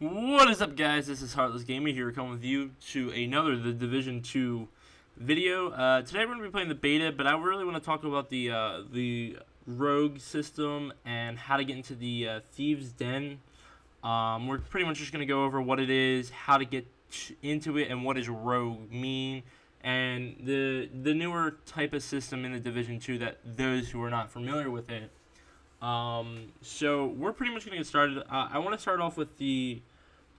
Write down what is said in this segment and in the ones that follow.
What is up, guys? This is Heartless Gamer here, coming with you to another the Division 2 video. Today we're going to be playing the beta, but I really want to talk about the rogue system and how to get into the Thieves Den. We're pretty much just going to go over what it is, how to get into it, and what does rogue mean, and the newer type of system in the Division 2 that those who are not familiar with it. So we're pretty much going to get started. I want to start off with the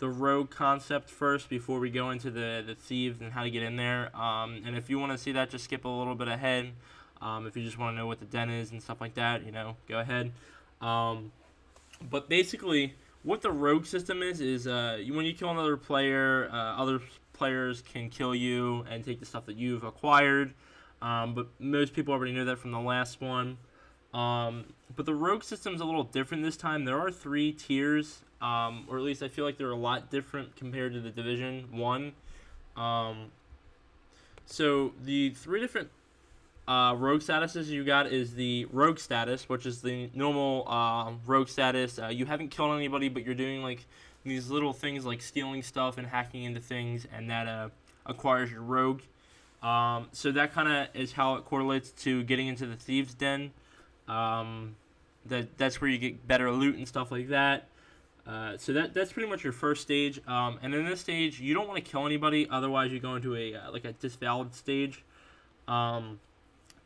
rogue concept first before we go into the thieves and how to get in there. And if you want to see that, just skip a little bit ahead. If you just want to know what the den is and stuff like that, go ahead. But basically, what the rogue system is when you kill another player, other players can kill you and take the stuff that you've acquired. But most people already know that from the last one. But the rogue system is a little different this time. There are 3 tiers, or at least I feel like they're a lot different compared to the Division 1. So the 3 different rogue statuses you got is the rogue status, which is the normal rogue status. You haven't killed anybody, but you're doing like these little things like stealing stuff and hacking into things, and that acquires your rogue. So that kind of is how it correlates to getting into the Thieves Den. That's where you get better loot and stuff like that. So that's pretty much your first stage. And in this stage, you don't want to kill anybody, otherwise you go into a disvalid stage.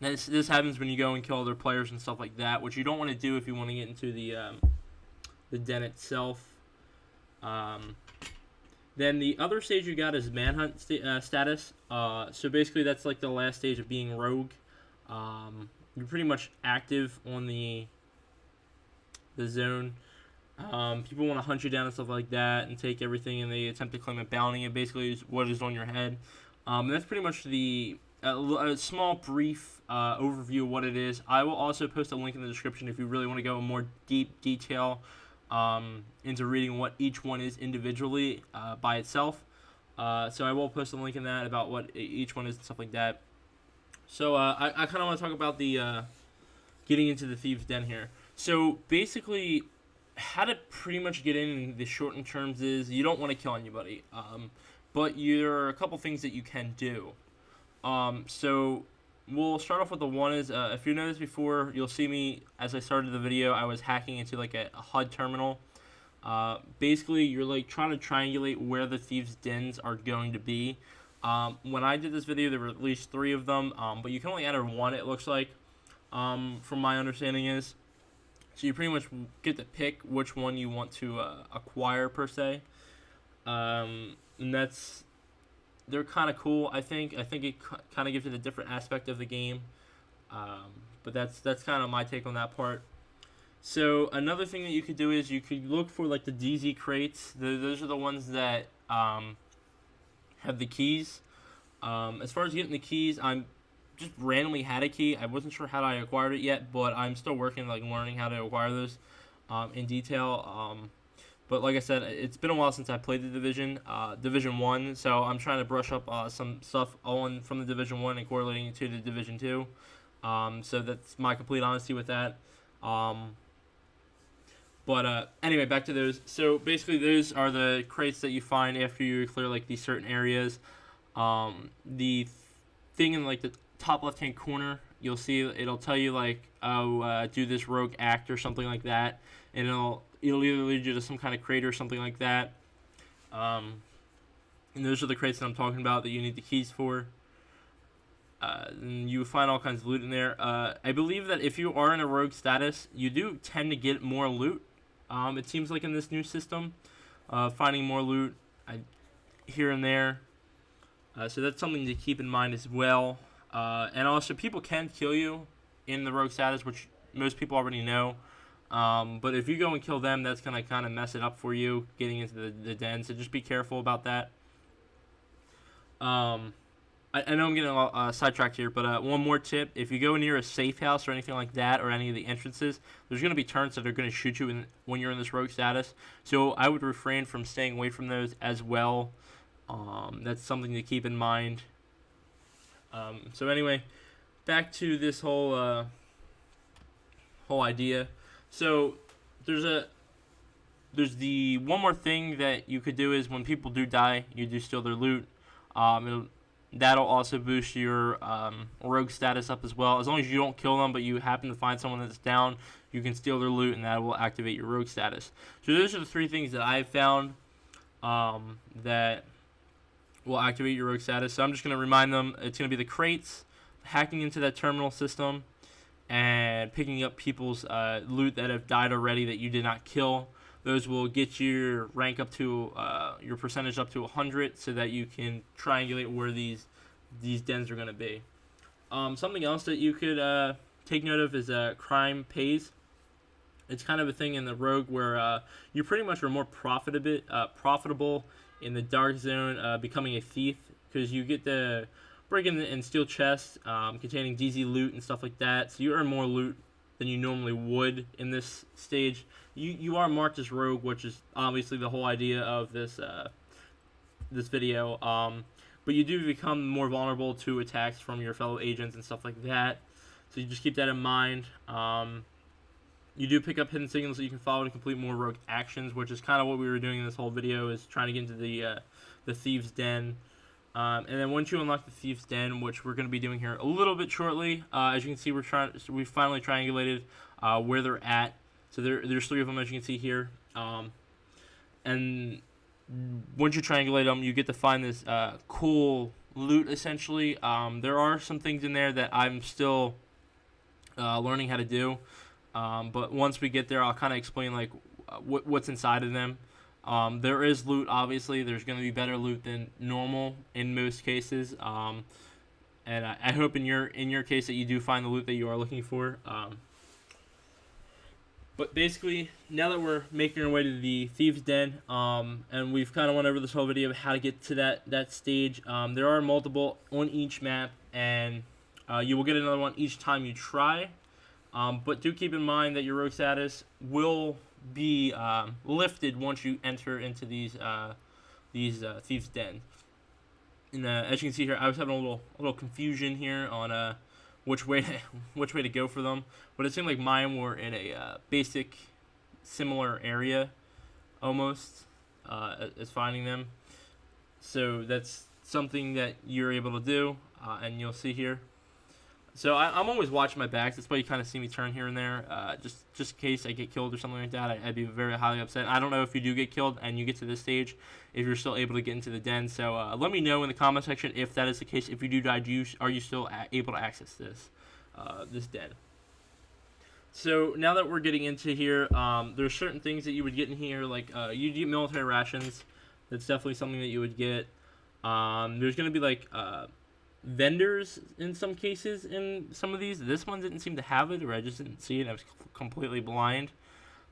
This happens when you go and kill other players and stuff like that, which you don't want to do if you want to get into the den itself. Then the other stage you got is Manhunt status. So basically that's like the last stage of being rogue. You're pretty much active on the zone. People want to hunt you down and stuff like that and take everything, and they attempt to claim a bounty, and basically is what is on your head. That's pretty much a small brief overview of what it is. I will also post a link in the description if you really want to go in more deep detail into reading what each one is individually by itself. So I will post a link in that about what each one is and stuff like that. So I kind of want to talk about the getting into the Thieves Den here. So basically, how to pretty much get in the shortened terms is you don't want to kill anybody, but there are a couple things that you can do. So we'll start off with the one is, if you noticed before, you'll see me as I started the video, I was hacking into like a HUD terminal. Basically, you're like trying to triangulate where the Thieves Dens are going to be. When I did this video, there were at least 3 of them, but you can only enter 1, it looks like, from my understanding is. So you pretty much get to pick which one you want to acquire, per se. And they're kind of cool, I think. I think it kind of gives it a different aspect of the game. But that's kind of my take on that part. So another thing that you could do is you could look for like the DZ crates. Those are the ones that have the keys. As far as getting the keys, I'm just randomly had a key. I wasn't sure how I acquired it yet, but I'm still working, like learning how to acquire those in detail. But like I said, it's been a while since I played the Division 1, so I'm trying to brush up some stuff from the Division 1 and correlating it to the Division 2. So that's my complete honesty with that. But anyway, back to those. So basically, those are the crates that you find after you clear like these certain areas. The thing in like the top left-hand corner, you'll see it'll tell you like, oh, do this rogue act or something like that, and it'll either lead you to some kind of crate or something like that. And those are the crates that I'm talking about that you need the keys for. And you find all kinds of loot in there. I believe that if you are in a rogue status, you do tend to get more loot. It seems like in this new system, finding more loot here and there. So that's something to keep in mind as well. And also, people can kill you in the rogue status, which most people already know. But if you go and kill them, that's going to kind of mess it up for you getting into the den. So just be careful about that. I know I'm getting sidetracked here, but one more tip. If you go near a safe house or anything like that, or any of the entrances, there's going to be turrets that are going to shoot you when you're in this rogue status. So I would refrain from staying away from those as well. That's something to keep in mind. So anyway, back to this whole idea. So there's there's the one more thing that you could do is when people do die, you do steal their loot. That'll also boost your rogue status up as well. As long as you don't kill them, but you happen to find someone that's down, you can steal their loot, and that will activate your rogue status. So those are the 3 things that I've found that will activate your rogue status. So I'm just going to remind them. It's going to be the crates, hacking into that terminal system, and picking up people's loot that have died already that you did not kill. Those will get your rank up to your percentage up to 100, so that you can triangulate where these dens are going to be. Something else that you could take note of is crime pays. It's kind of a thing in the rogue where you pretty much are more profitable in the dark zone, becoming a thief, because you get to break in and steal chests containing DZ loot and stuff like that. So you earn more loot than you normally would in this stage. You are marked as rogue, which is obviously the whole idea of this this video. But you do become more vulnerable to attacks from your fellow agents and stuff like that. So you just keep that in mind. You do pick up hidden signals that you can follow to complete more rogue actions, which is kind of what we were doing in this whole video, is trying to get into the Thieves Den. And then once you unlock the Thieves Den, which we're going to be doing here a little bit shortly, as you can see, we finally triangulated where they're at. So there's 3 of them, as you can see here. And once you triangulate them, you get to find this cool loot, essentially. There are some things in there that I'm still learning how to do. But once we get there, I'll kind of explain like what's inside of them. There is loot, obviously. There's going to be better loot than normal in most cases. And I hope in your case that you do find the loot that you are looking for. But basically, now that we're making our way to the Thieves Den, and we've kind of went over this whole video of how to get to that stage, there are multiple on each map, and you will get another one each time you try. But do keep in mind that your rogue status will be lifted once you enter into these Thieves Den. And as you can see here, I was having a little confusion here on which way to go for them, but it seemed like mine were in a basic similar area almost as finding them. So that's something that you're able to do, and you'll see here. So I'm always watching my backs. That's why you kind of see me turn here and there, just in case I get killed or something like that. I'd be very highly upset. I don't know if you do get killed and you get to this stage, if you're still able to get into the den. So let me know in the comment section if that is the case. If you do die, are you still able to access this den? So now that we're getting into here, there's certain things that you would get in here, like you get military rations. That's definitely something that you would get. There's going to be like vendors in some cases in some of these. This one didn't seem to have it, or I just didn't see it. I was completely blind.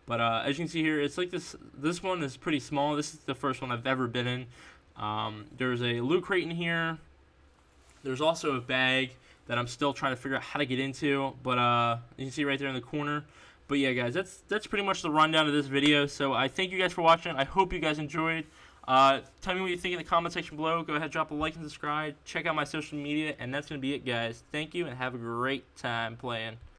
But as you can see here, it's like this one is pretty small. This is the first one I've ever been in. There's a loot crate in here. There's also a bag that I'm still trying to figure out how to get into, but you can see right there in the corner. But yeah, guys, that's pretty much the rundown of this video. So I thank you guys for watching. I hope you guys enjoyed. Tell me what you think in the comment section below. Go ahead, drop a like and subscribe. Check out my social media, and that's going to be it, guys. Thank you, and have a great time playing.